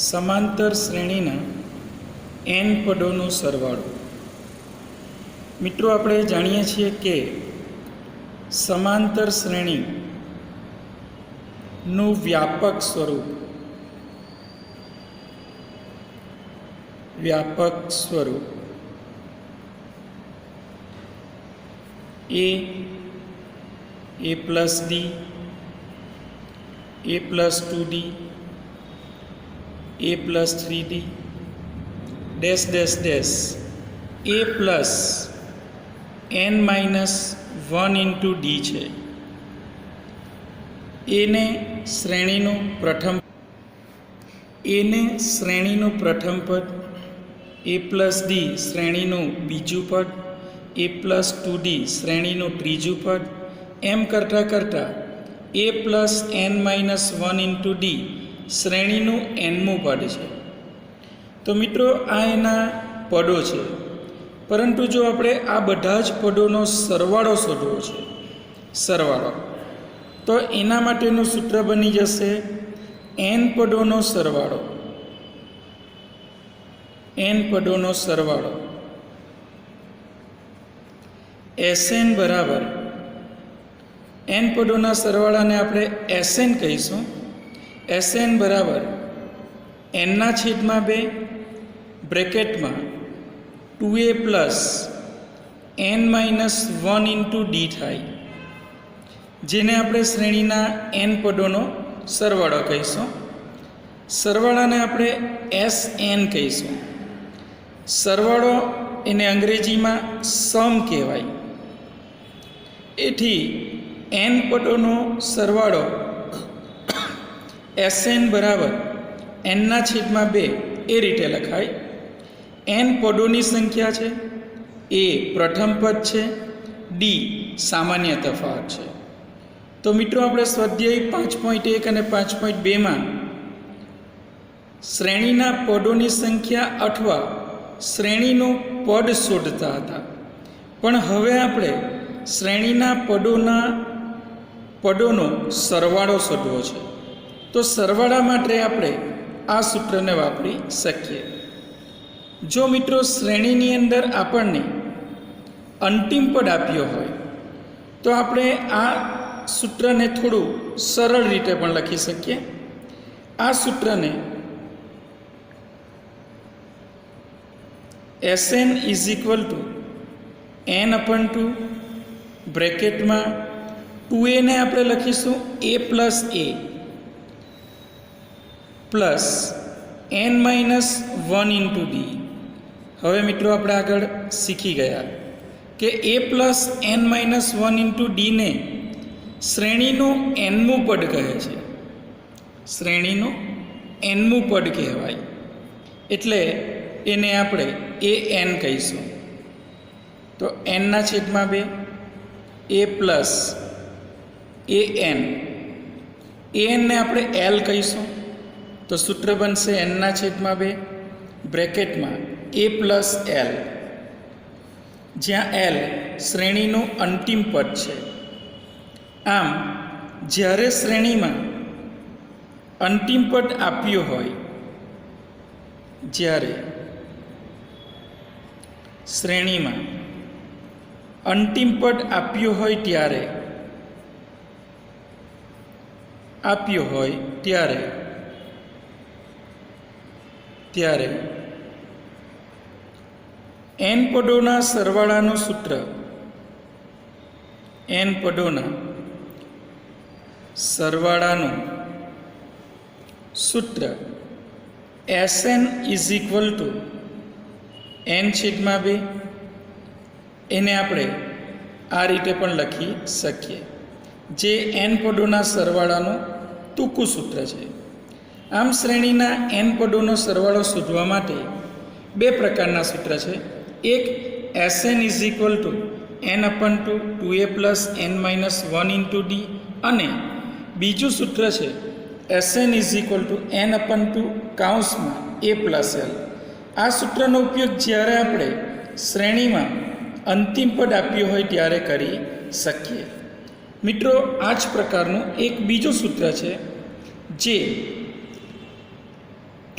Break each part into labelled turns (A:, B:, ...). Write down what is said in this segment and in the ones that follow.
A: સમાંતર શ્રેણીના n પદોનો સરવાળો। મિત્રો, આપણે જાણીએ છીએ કે સમાંતર શ્રેણીનું વ્યાપક સ્વરૂપ a plus d, a plus 2d, a plus 3d dash dash dash a plus n minus 1 into d છે। એને શ્રેણીનું પ્રથમ પદ, a પ્લસ d શ્રેણીનું બીજું પદ, a પ્લસ 2d શ્રેણીનું ત્રીજું પદ, એમ કરતાં a plus n minus 1 into d શ્રેણીનું nમું પદ છે। તો મિત્રો, આ એના પદો છે, પરંતુ જો આપણે આ બધા જ પદોનો સરવાળો શોધવો છે, તો એના માટેનું સૂત્ર બની જશે n પદોનો સરવાળો Sn બરાબર n પદોના સરવાળાને આપણે Sn કહીશું। Sn બરાબર n/2 બ્રેકેટમાં 2a plus n minus 1 into d થાય, જેને આપણે શ્રેણીના n પદોનો સરવાળો કહીશું। સરવાળાને આપણે Sn કહીશું। સરવાળો એને અંગ્રેજીમાં સમ કહેવાય। એથી n પદોનો સરવાળો Sn બરાબર n/2 એ રીતે લખાય। n પદોની સંખ્યા છે, a પ્રથમ પદ છે, d સામાન્ય તફાવત છે। તો મિત્રો, આપણે સ્વાધ્યાય 5.1 અને 5.2માં શ્રેણીના પદોની સંખ્યા અથવા શ્રેણીનું પદ શોધતા હતા, પણ હવે આપણે શ્રેણીના પદોનો સરવાળો શોધવો છે। તો સરવાળા માટે આપણે આ સૂત્રને વાપરી શકીએ। જો મિત્રો, શ્રેણીની અંદર આપણને અંતિમ પદ આપ્યો હોય તો આપણે આ સૂત્રને થોડું સરળ રીતે પણ લખી શકીએ। આ સૂત્રને Sn is equal two n/2 બ્રેકેટમાં 2a ને આપણે લખીશું a plus n minus 1 into d। હવે મિત્રો, આપણે આગળ શીખી ગયા કે a plus n minus 1 into d ને શ્રેણીનું nમું પદ કહે છે, શ્રેણીનું nમું પદ કહેવાય, એટલે એને આપણે an કહીશું। તો n/2 a પ્લસ an ને આપણે l કહીશું। તો સૂત્ર બનશે n/2 બ્રેકેટમાં a પ્લસ l, જ્યાં l શ્રેણીનું અંતિમ પદ છે। આમ, જ્યારે શ્રેણીમાં અંતિમ પદ આપ્યું હોય ત્યારે n પદોના સરવાળાનું સૂત્ર Sn is equal two n/2, એને આપણે આ રીતે પણ લખી શકીએ, જે n પદોના સરવાળાનું ટૂંકું સૂત્ર છે। આમ, શ્રેણીના n પદોનો સરવાળો શોધવા માટે બે પ્રકારના સૂત્ર છે। એક Sn is equal two n/2 2a plus n minus 1 into d, અને બીજું સૂત્ર છે Sn is equal two n/2 કૌંસમાં a પ્લસ l। આ સૂત્રનો ઉપયોગ જ્યારે આપણે શ્રેણીમાં અંતિમ પદ આપ્યું હોય ત્યારે કરી શકીએ। મિત્રો, આ જ પ્રકારનું એક બીજું સૂત્ર છે જે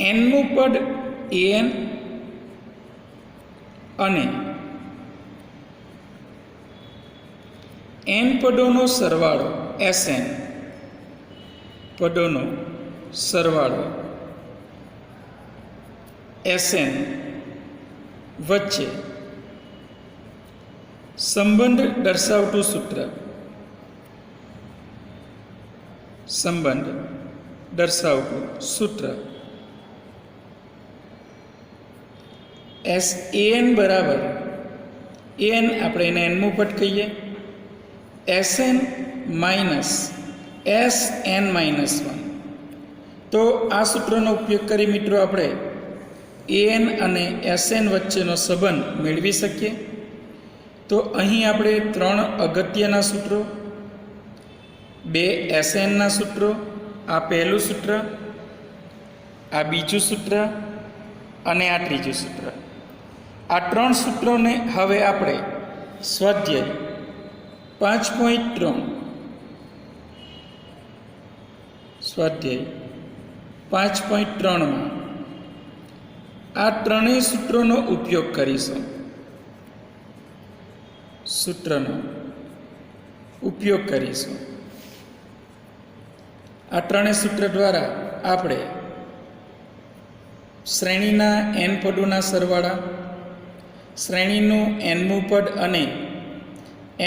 A: એનનું પદ એન અને એન પદોનો સરવાળો એસએન પદોનો સરવાળો એસએન વચ્ચે સંબંધ દર્શાવતું સૂત્ર સંબંધ દર્શાવતું સૂત્ર એસ એન બરાબર એન આપણે એને એનમું પદ કહીએ SN minus S N minus 1. તો આ સૂત્રનો ઉપયોગ કરી મિત્રો આપણે એન અને એસએન વચ્ચેનો સંબંધ મેળવી શકીએ. તો અહીં આપણે 3 અગત્યના સૂત્રો, 2 એસએનના સૂત્રો, આ પહેલું સૂત્ર, આ બીજું સૂત્ર અને આ ત્રીજું સૂત્ર, આ 3 સૂત્રોને હવે આપણે સ્વાધ્યાય 5.3 સ્વાધ્યાય 5.3 માં આ ત્રણેય સૂત્રોનો ઉપયોગ કરીશું. સૂત્રનો ઉપયોગ કરીશું. આ ત્રણેય સૂત્ર દ્વારા આપણે શ્રેણીના એન પદોના સરવાળા, શ્રેણીનું એનમું પદ અને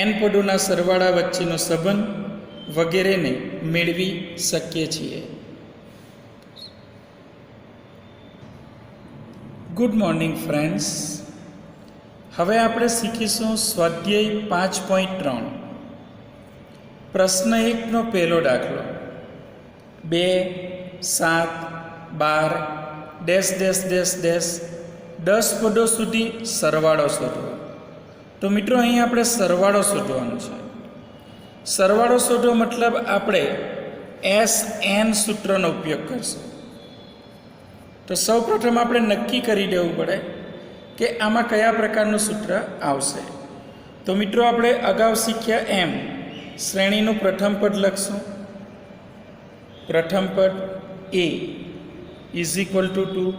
A: એન પદોના સરવાળા વચ્ચેનો સંબંધ વગેરેને મેળવી શકીએ છીએ. Good morning friends. હવે આપણે શીખીશું સ્વાધ્યાય 5.3 પ્રશ્ન 1નો પહેલો દાખલો. 2, 7, 12 ડેશ ડેશ ડેશ ડેશ 10 પદો સુધી સરવાળો શોધવો. તો મિત્રો અહીં આપણે સરવાળો શોધવાનો છે. સરવાળો શોધવો મતલબ આપણે એસ એન સૂત્રનો ઉપયોગ કરશું. તો સૌપ્રથમ આપણે નક્કી કરી દેવું પડે કે આમાં કયા પ્રકારનું સૂત્ર આવશે. તો મિત્રો આપણે અગાઉ શીખ્યા એમ શ્રેણીનું પ્રથમ પદ લખશું. પ્રથમ પદ એ ઇઝ ઇક્વલ ટુ 2,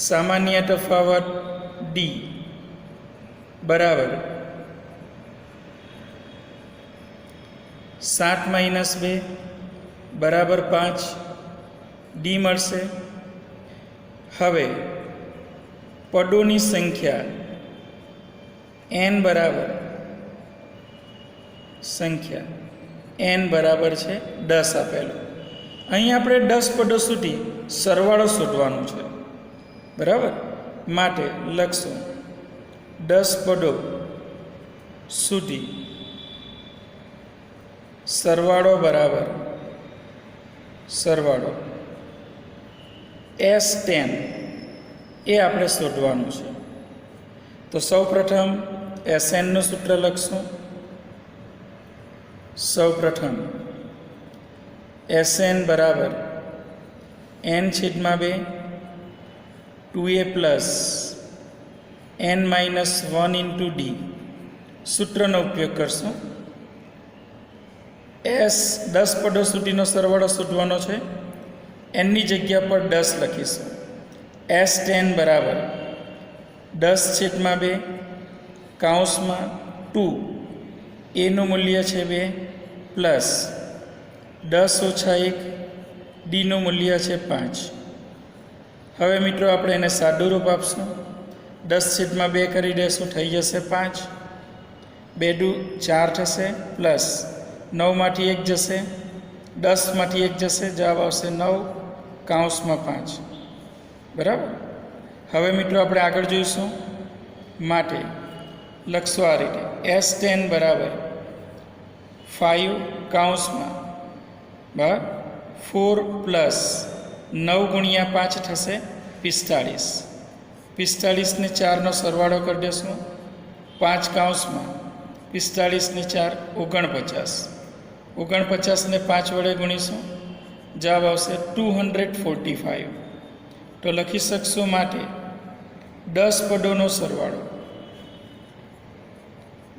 A: સામાન્ય તફાવત ડી બરાબર 7 - 2 બરાબર 5 ડી મળશે. હવે પદોની સંખ્યા એન બરાબર છે 10 આપેલું. અહીં આપણે 10 પદો સુધી સરવાળો શોધવાનો છે બરાબર. માટે લખશું 10 પદો સુધી સરવાળો બરાબર સરવાળો S10 એ આપણે શોધવાનું છે. તો સૌપ્રથમ SNનું સૂત્ર લખશું. સૌપ્રથમ SN બરાબર n/2 2a plus n-1 into D સૂત્રનો ઉપયોગ કરશું. S 10 પદો સુધીનો સરવાળો શોધવાનો છે. એનની જગ્યા પર 10 લખીશું. S10 બરાબર 10/2 કૌંસમાં 2 એનું મૂલ્ય છે 2 પ્લસ 10 - 1 ડીનું મૂલ્ય છે 5. હવે મિત્રો આપણે એને સાદું રૂપ આપશું. 10/2 કરી દઈશું, થઈ જશે 5. 2 દુ 4 થશે પ્લસ 9માંથી 1 જશે, 10માંથી 1 જશે, જવાબ આવશે 9 કૌંસમાં 5 બરાબર. હવે મિત્રો આપણે આગળ જોઈશું. માટે લખશું આ રીતે S10 બરાબર 5 કૌંસમાં 4 પ્લસ 9 ગુણ્યા 5 થશે 45. 45 ને 4નો સરવાળો કરી દઈશું. 5 કૌંસમાં 45 ને 4 49. 49 ને 5 વડે ગુણીશું, જવાબ આવશે 245. તો લખી શકશું માટે 10 પદોનો સરવાળો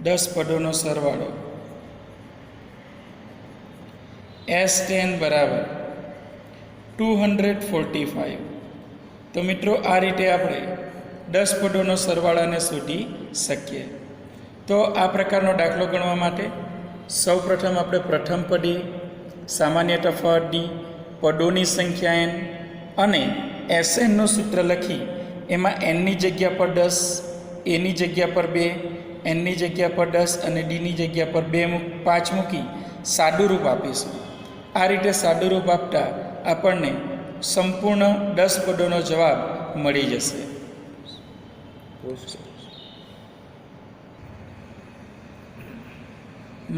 A: 10 પદોનો સરવાળો S10 બરાબર 245. તો મિત્રો આ રીતે આપણે 10 પદોનો સરવાળાને શોધી શકીએ. તો આ પ્રકારનો દાખલો ગણવા માટે સૌપ્રથમ આપણે પ્રથમ પદે, સામાન્ય તફાવત ડી, પદોની સંખ્યા n અને SNનું સૂત્ર લખી એમાં nની જગ્યા પર 10, એની જગ્યા પર 2, એનની જગ્યા પર 10 અને ડીની જગ્યા પર 5 મૂકી સાદુરૂપ આપીશું. આ રીતે સાદુરૂપ આપતા આપણને સંપૂર્ણ 10 પદોનો જવાબ મળી જશે.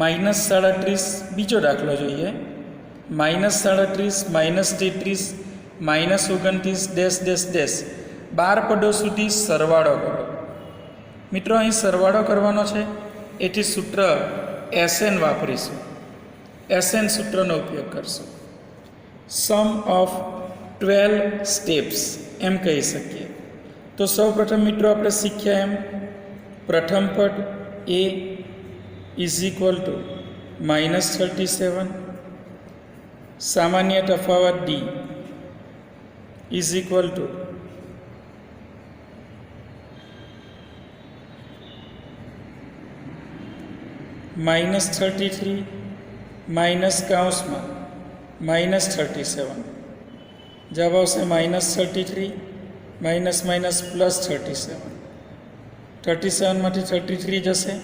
A: -37 બીજો દાખલો જોઈએ. -37, -33, -29 12 પદો સુધી સરવાળો કરો. મિત્રો અહીં સરવાળો કરવાનો છે એથી સૂત્ર SN વાપરીશું. SN સૂત્રનો ઉપયોગ કરશું. સમ ઓફ 12 સ્ટેપ્સ એમ કહી શકીએ. તો સૌપ્રથમ મિત્રો આપણે શીખ્યા એમ પ્રથમ પદ A ઇઝ ઇક્વલ ટુ -37, સામાન્ય તફાવત D is equal to -33 minus કાઉન્સમાં -37. જવાબ આવશે -33 માઇનસ +37. 37માંથી 33 જશે,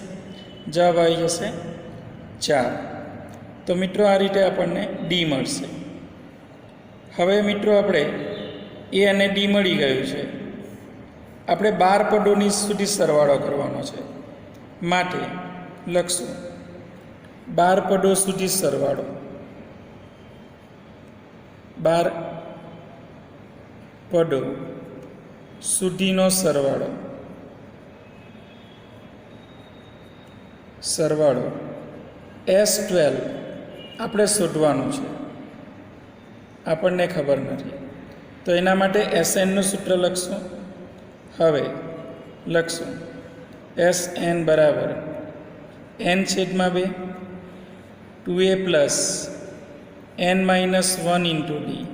A: જવાબ આવી જશે 4. તો મિત્રો આ રીતે આપણને ડી મળશે. હવે મિત્રો આપણે એ અને ડી મળી ગયું છે. આપણે 12 પદોની સુધી સરવાળો કરવાનો છે માટે લખશું 12 પદો સુધી સરવાળો. 12 પદો સુધીનો સરવાળો S12 આપણે શોધવાનું છે, આપણને ખબર નથી. તો એના માટે SNનું સૂત્ર લખશું. હવે લખશું SN બરાબર n/2 2a plus n-1 into D.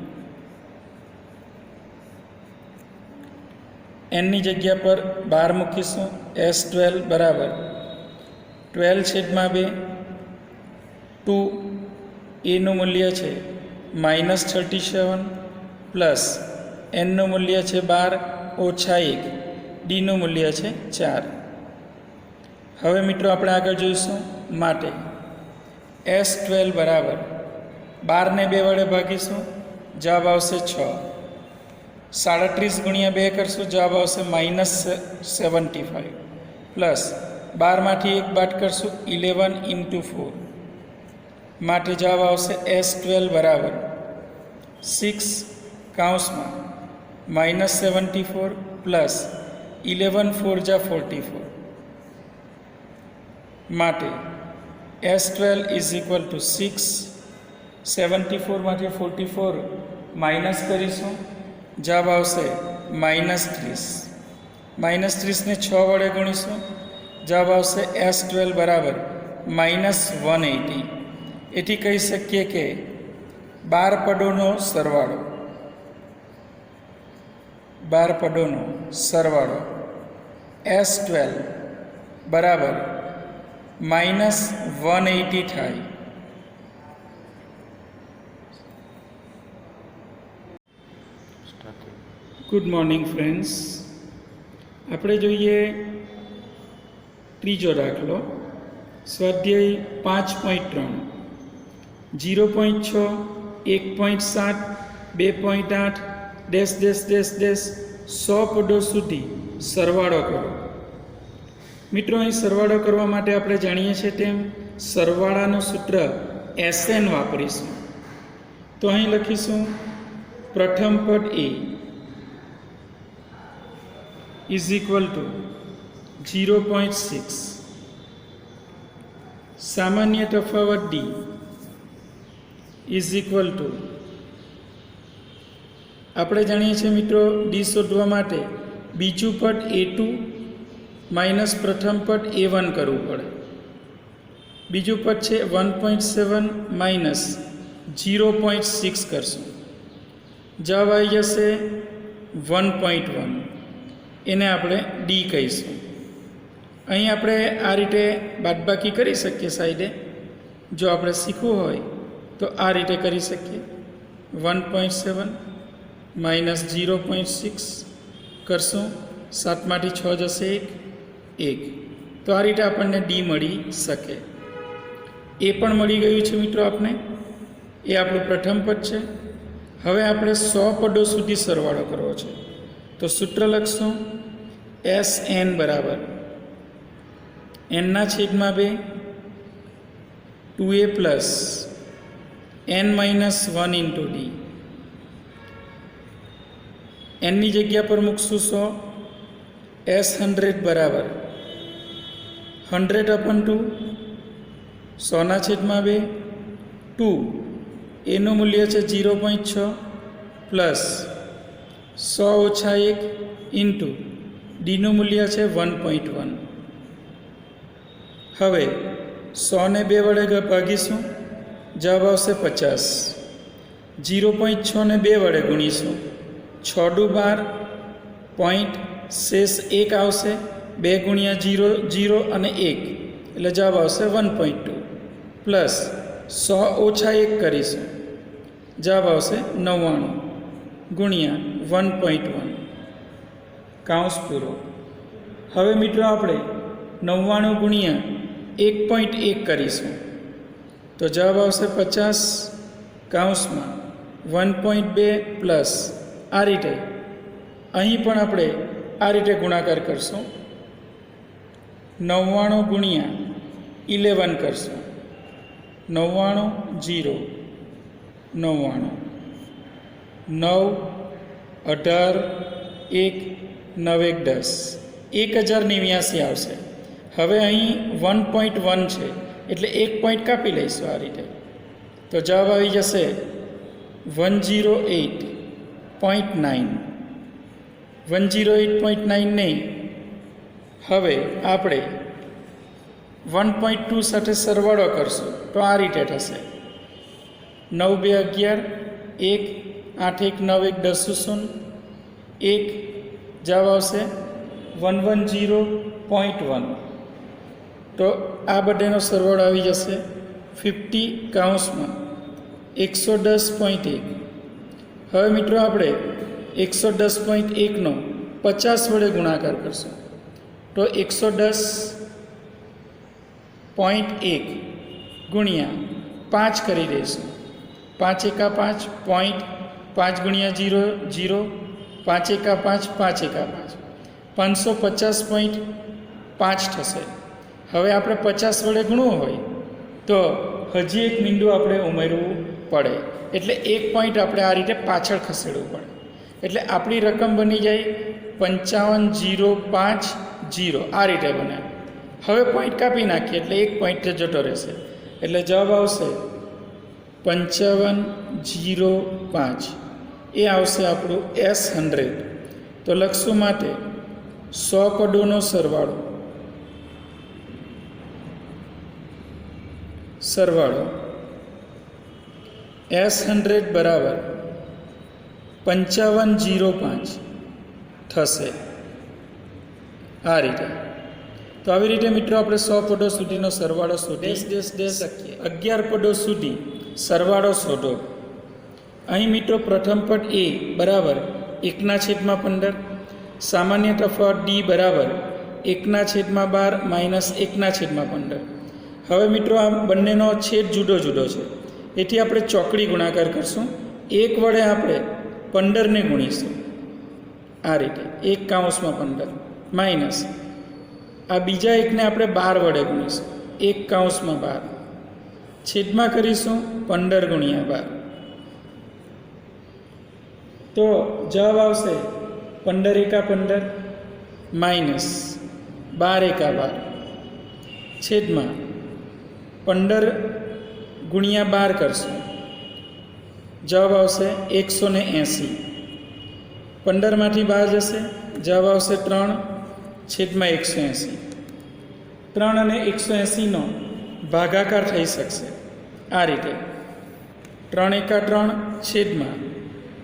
A: એનની જગ્યા પર 12 મૂકીશું. S12 બરાબર 12/2 2 એનું મૂલ્ય છે -37 પ્લસ એનનું મૂલ્ય છે 12 ઓછા 1, ડીનું મૂલ્ય છે 4. હવે મિત્રો આપણે આગળ જોઈશું. માટે S12 બરાબર 12ને 2 વડે ભાગીશું, જવાબ આવશે 6. 37 ગુણ્યા 2 કરશું, જવાબ આવશે -75 પ્લસ 12માંથી 1 બાદ કરશું 11 ઇન્ટુ 4 માટે જવાબ આવશે S12 બરાબર 6 કાઉન્સમાં -74 પ્લસ 11 4 જા 44 માટે S12 is equal two 6. 74માંથી 44 minus કરીશું, જવાબ આવશે -30. -30ને 6 વડે ગુણીશું, જવાબ આવશે S12 બરાબર -180. એથી કહી શકીએ કે 12 પદોનો સરવાળો, 12 પદોનો સરવાળો S12 બરાબર -180 થાય. Good morning friends. આપણે જોઈએ ત્રીજો દાખલો. સ્વાધ્યાય 5.3 0.6 1.7 2.8 100 પદો સુધી સરવાળો કરો. મિત્રો અહીં સરવાળો કરવા માટે આપણે જાણીએ છીએ તેમ સરવાળાનું સૂત્ર SN વાપરીશું. તો અહીં લખીશું પ્રથમ પદ A ઇઝ ઇક્વલ ટુ 0.6, સામાન્ય તફાવત D ઇઝ ઇક્વલ ટુ, આપણે જાણીએ છીએ મિત્રો ડી શોધવા માટે બીજું પદ A2 માઇનસ પ્રથમ પદ A1 કરવું પડે. બીજું પદ છે 1.7 માઇનસ 0.6 કરશું, જવાબ આવી જશે 1.1. એને આપણે ડી કહીશું. અહીં આપણે આ રીતે બાદબાકી કરી શકીએ સાઈડે. જો આપણે શીખવું હોય તો આ રીતે કરી શકીએ. 1.7 માઇનસ 0.6 કરશું. 7માંથી 6 જશે 1. તો આ રીતે આપણને ડી મળી શકે. એ પણ મળી ગયું છે મિત્રો આપને. એ આપણું પ્રથમ પદ છે. હવે આપણે 100 પદો સુધી સરવાળો કરવો છે. તો સૂત્ર લખશું SN બરાબર n/2 2a plus n-1 into D. એનની જગ્યા પર મૂકશું 100. S100 બરાબર 100/2 100/2 2. એનું મૂલ્ય છે 0.6 પ્લસ 100 ઓછા 1 ઇન્ટુ ડીનું મૂલ્ય છે 1.1. હવે 100ને 2 વડે ભાગીશું. જવાબ આવશે 50. 0.6ને 2 વડે ગુણીશું. 6 દુ 12 પોઈન્ટ શેષ 1 આવશે. 2 ગુણ્યા 0 0 અને 1 એટલે જવાબ આવશે 1.2 પ્લસ 100 ઓછા 1 કરીશું. જવાબ આવશે 99 ગુણ્યા 1.1 કાઉન્સ પૂરો. હવે મિત્રો આપણે 99 ગુણ્યા 1.1 કરીશું. તો જવાબ આવશે 50 કાઉન્સમાં 1.2 પ્લસ આ રીતે. અહીં પણ આપણે આ રીતે ગુણાકાર કરશું. 99 ગુણ્યા 11 કરશું. 99 0 99 9 18 1 9 1 10 1089 આવશે. હવે અહીં 1.1 છે એટલે 1 પોઈન્ટ કાપી લઈશું આ રીતે. તો જવાબ આવી જશે 108.9. 108.9 નહીં. હવે આપણે 1.2 સાથે સરવાળો કરશું તો આ રીતે થશે. 9 2 11 1 8 1 9 1 10 1. જવાબ આવશે 110.1. તો આ બધાનો સરવાળો આવી જશે 50 કાઉન્સમાં 110.1. હવે મિત્રો આપણે 110.1નો 50 વડે ગુણાકાર કરશું. તો 110.1 ગુણ્યા 5 કરી દઈશું. 5 એકા 5 પોઈન્ટ 5 ગુણ્યા 0 0 5 એકા 5 5 એકા 5 550.5 થશે. હવે આપણે 50 વડે ગુણવું હોય તો હજી એક મીંડું આપણે ઉમેરવું પડે. એટલે 1 પોઈન્ટ આપણે આ રીતે પાછળ ખસેડવું પડે. એટલે આપણી રકમ બની જાય 55.050. આ રીતે બને. હવે પોઈન્ટ કાપી નાખીએ એટલે 1 પોઈન્ટ જતો રહેશે. એટલે જવાબ આવશે 55.05. એ આવશે આપણું S100. તો લખશું માટે 100 પદોનો સરવાળો S100 બરાબર 55.05 થશે. આ રીતે. તો આવી રીતે મિત્રો આપણે 100 પદો સુધીનો સરવાળો શોધી શકીએ. 11 પદો સુધી સરવાળો શોધો. અહીં મિત્રો પ્રથમ પદ A બરાબર 1/15. સામાન્ય તફાવત D બરાબર 1/12 માઇનસ 1/15. હવે મિત્રો આ બંનેનો છેદ જુદો જુદો છે. એથી આપણે ચોકડી ગુણાકાર કરશું. 1 વડે આપણે 15ને ગુણીશું. આ રીતે 1 કાઉન્સમાં 15 માઇનસ આ બીજા એકને આપણે 12 વડે ગુણીશું. 1 કાઉન્સમાં 12 છેદમાં કરીશું 15 ગુણ્યા 12. તો જવાબ આવશે 15 એકા 15 માઇનસ 12 એકા 12 છેદમાં 15 ગુણ્યા 12 કરશું. જવાબ આવશે 180. 15માંથી 12 જશે. જવાબ આવશે 3 છેદમાં 180. 3 અને 180નો ભાગાકાર થઈ શકશે આ રીતે. 3 એકા 3 છેદમાં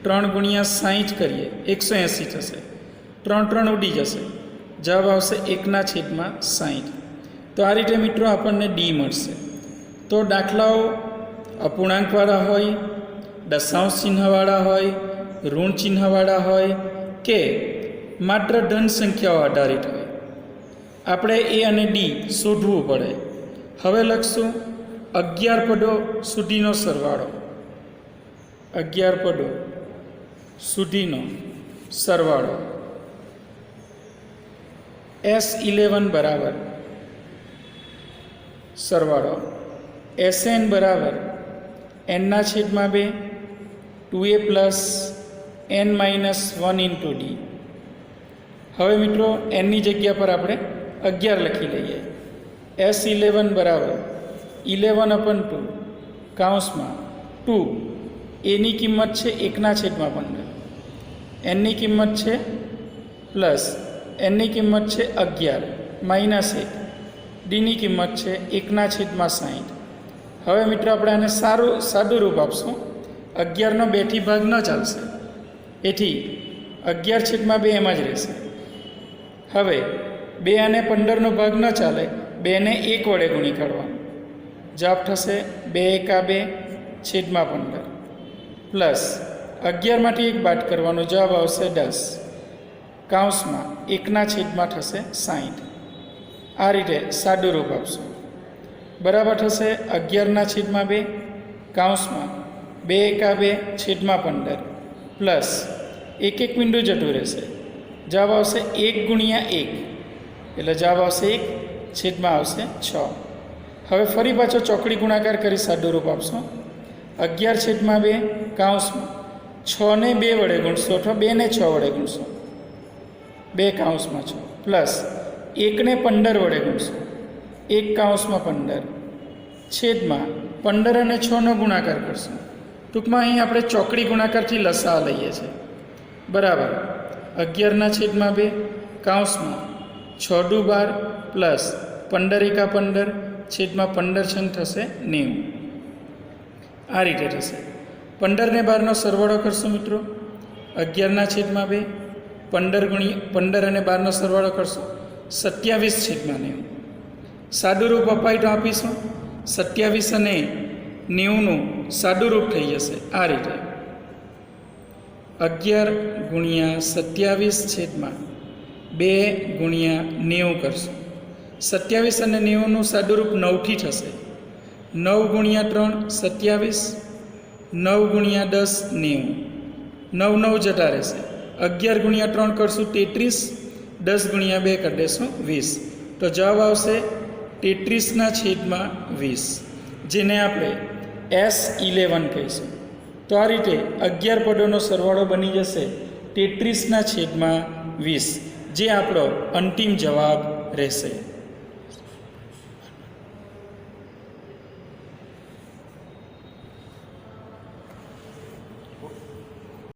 A: 3 ગુણ્યા 60 કરીએ 180 થશે. 3 3 ઉડી જશે. જવાબ આવશે 1/60. તો આ રીતે મિત્રો આપણને ડી મળશે. તો દાખલાઓ અપૂર્ણાંકવાળા હોય, દશાંશ ચિહ્નવાળા હોય, ઋણ ચિહ્નવાળા હોય કે માત્ર ધન સંખ્યાઓ આધારિત હોય, આપણે એ અને ડી શોધવું પડે. હવે લખશું 11 પદો સુધીનો સરવાળો. 11 પદો સુધીનો સરવાળો S11 બરાબર સરવાળો Sn બરાબર n/2 2a plus n-1 into D. હવે મિત્રો એનની જગ્યા પર આપણે 11 લખી લઈએ. S11 બરાબર 11/2 કૌંસમાં 2 એની કિંમત છે 1/15, એનની કિંમત છે પ્લસ એનની કિંમત છે 11 માઇનસ 1, ડીની કિંમત છે 1/60. હવે મિત્રો આપણે આને સાદું રૂપ આપશું. 11નો 2થી ભાગ ન ચાલશે, એથી 11/2 એમ જ રહેશે. હવે 2 અને 15નો ભાગ ન ચાલે, 2ને 1 વડે ગુણી કાઢવાનું. જવાબ થશે 2 × 2 / 15 પ્લસ 11માંથી 1 બાદ કરવાનો, જવાબ આવશે 10 કૌંસમાં 1/60. આ રીતે સાદું રૂપ આપશું. બરાબર થશે 11/2 કૌંસમાં 2 × 2 / 15 પ્લસ 1 બિંદુ જતું રહેશે. જવાબ આવશે 1 × 1 એટલે જવાબ આવશે 1 છેદમાં આવશે 6. હવે ફરી પાછો ચોકડી ગુણાકાર કરી સાદું રૂપ આપશો. 11/2 કૌંસમાં 6ને 2 વડે ગુણશો અથવા 2ને 6 વડે ગુણશો, 2 કૌંસમાં 6 પ્લસ 1ને 15 વડે ગુણશો, 1 કૌંસમાં 15 છેદમાં 15 અને 6નો ગુણાકાર કરશો. ટૂંકમાં અહીં આપણે ચોકડી ગુણાકારથી લસા લઈએ છીએ. બરાબર 11/2 કૌંસમાં 6 × 12 પ્લસ 15 × 15 છેદમાં 15 થશે 90. આ રીતે થશે. 15 ને 12નો સરવાળો કરશો મિત્રો. 11/2 15 અને 12નો સરવાળો કરશો 27/90. સાદું રૂપ અપાય તો આપીશું. 27 અને 90નું સાદું રૂપ થઈ જશે આ રીતે. 11 × 27/2 × 90 કરશો. 27 અને 90નું સાદું રૂપ 9થી થશે. 9 × 3 27, 9 × 10 90, 9 9 જતા રહેશે. 11 × 3 કરશું 33, 10 × 2 કરી દઈશું 20. તો જવાબ આવશે 33/20, જેને આપણે S11 કહીશું. તો આ રીતે 11 પદોનો સરવાળો બની જશે 33/20, જે આપણો અંતિમ જવાબ રહેશે.